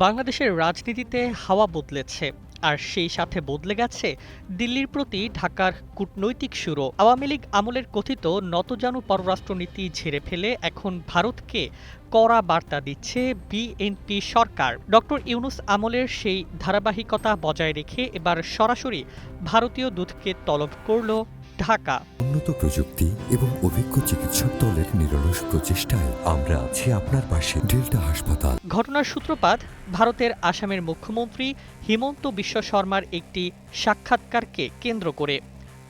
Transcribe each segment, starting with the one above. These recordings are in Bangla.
বাংলাদেশের রাজনীতিতে হাওয়া বদলেছে, আর সেই সাথে বদলে গেছে দিল্লির প্রতি ঢাকার কূটনৈতিক সুরও। আওয়ামী লীগ আমলের কথিত নতজানু পররাষ্ট্রনীতি ঝেড়ে ফেলে এখন ভারতকে কড়া বার্তা দিচ্ছে বিএনপি সরকার। ডক্টর ইউনূস আমলের সেই ধারাবাহিকতা বজায় রেখে এবার সরাসরি ভারতীয় দূতকে তলব করল ঢাকা। উন্নত প্রযুক্তি এবং অভিজ্ঞ চিকিৎসক দলের নিরলস প্রচেষ্টায় আমরা আছি আপনার পাশে। ডেল্টা হাসপাতাল। ঘটনার সূত্রপাত ভারতের আসামের মুখ্যমন্ত্রী হিমন্ত বিশ্ব শর্মার একটি সাক্ষাৎকারকে কেন্দ্র করে।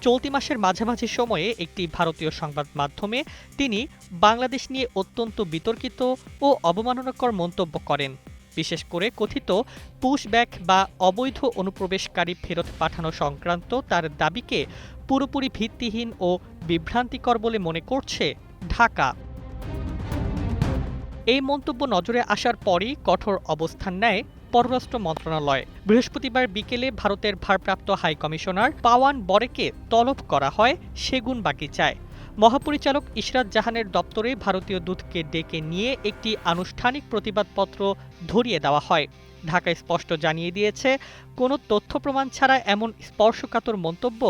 চলতি মাসের মাঝামাঝি সময়ে একটি ভারতীয় সংবাদ মাধ্যমে তিনি বাংলাদেশ নিয়ে অত্যন্ত বিতর্কিত ও অবমাননাকর মন্তব্য করেন। বিশেষ করে কথিত পুশব্যাক বা অবৈধ অনুপ্রবেশকারী ফেরত পাঠানো সংক্রান্ত তার দাবিকে পুরোপুরি ভিত্তিহীন ও বিভ্রান্তিকর বলে মনে করছে ঢাকা। এই মন্তব্য নজরে আসার পরই কঠোর অবস্থান নেয় পররাষ্ট্র মন্ত্রণালয়। বৃহস্পতিবার বিকেলে ভারতের ভারপ্রাপ্ত হাইকমিশনার পাওয়ান বরেকে তলব করা হয় সেগুনবাগিচায়। মহাপরিচালক ইশরাত জাহানের দপ্তরে ভারতীয় দূতকে ডেকে নিয়ে একটি আনুষ্ঠানিক প্রতিবাদপত্র ধরিয়ে দেওয়া হয়। ঢাকায় স্পষ্ট জানিয়ে দিয়েছে, কোনো তথ্য প্রমাণ ছাড়া এমন স্পর্শকাতর মন্তব্য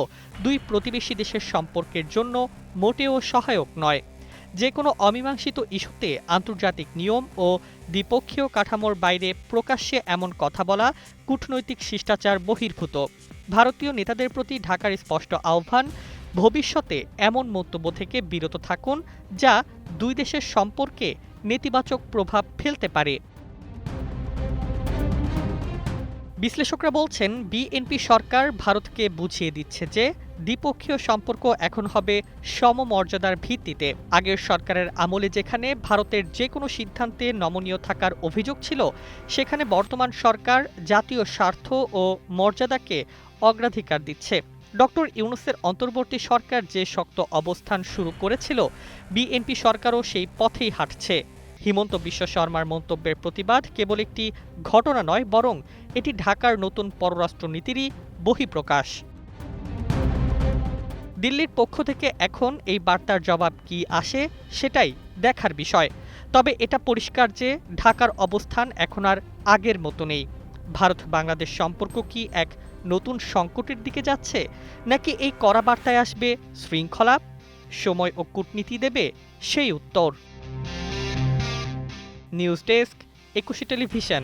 দুই প্রতিবেশী দেশের সম্পর্কের জন্য মোটেও সহায়ক নয়। যে কোনো অমীমাংসিত ইস্যুতে আন্তর্জাতিক নিয়ম ও দ্বিপক্ষীয় কাঠামোর বাইরে প্রকাশ্যে এমন কথা বলা কূটনৈতিক শিষ্টাচার বহির্ভূত। ভারতীয় নেতাদের প্রতি ঢাকার স্পষ্ট আহ্বান, ভবিষ্যতে এমন মন্তব্য থেকে বিরত থাকুন যা দুই দেশের সম্পর্কে নেতিবাচক প্রভাব ফেলতে পারে। বিশ্লেষকরা বলছেন, বিএনপি সরকার ভারতকে বুঝিয়ে দিচ্ছে যে দ্বিপক্ষীয় সম্পর্ক এখন হবে সমমর্যাদার ভিত্তিতে। আগের সরকারের আমলে যেখানে ভারতের যে কোনো সিদ্ধান্তে নমনীয় থাকার অভিযোগ ছিল, সেখানে বর্তমান সরকার জাতীয় স্বার্থ ও মর্যাদাকে অগ্রাধিকার দিচ্ছে। ডক্টর ইউনূসের অন্তর্বর্তী সরকার যে শক্ত অবস্থান শুরু করেছিল, বিএনপি সরকারও সেই পথেই হাঁটছে। হিমন্ত বিশ্ব শর্মার মন্তব্যের প্রতিবাদ কেবল একটি ঘটনা নয়, বরং এটি ঢাকার নতুন পররাষ্ট্রনীতিরই বহিঃপ্রকাশ। দিল্লির পক্ষ থেকে এখন এই বার্তার জবাব কি আসে সেটাই দেখার বিষয়। তবে এটা পরিষ্কার যে ঢাকার অবস্থান এখন আর আগের মতো নেই। ভারত বাংলাদেশ সম্পর্ক কি এক নতুন সংকটের দিকে যাচ্ছে, নাকি এই কড়া বার্তায় আসবে শৃঙ্খলা? সময় ও কূটনীতি দেবে সেই উত্তর। News desk, 21 television.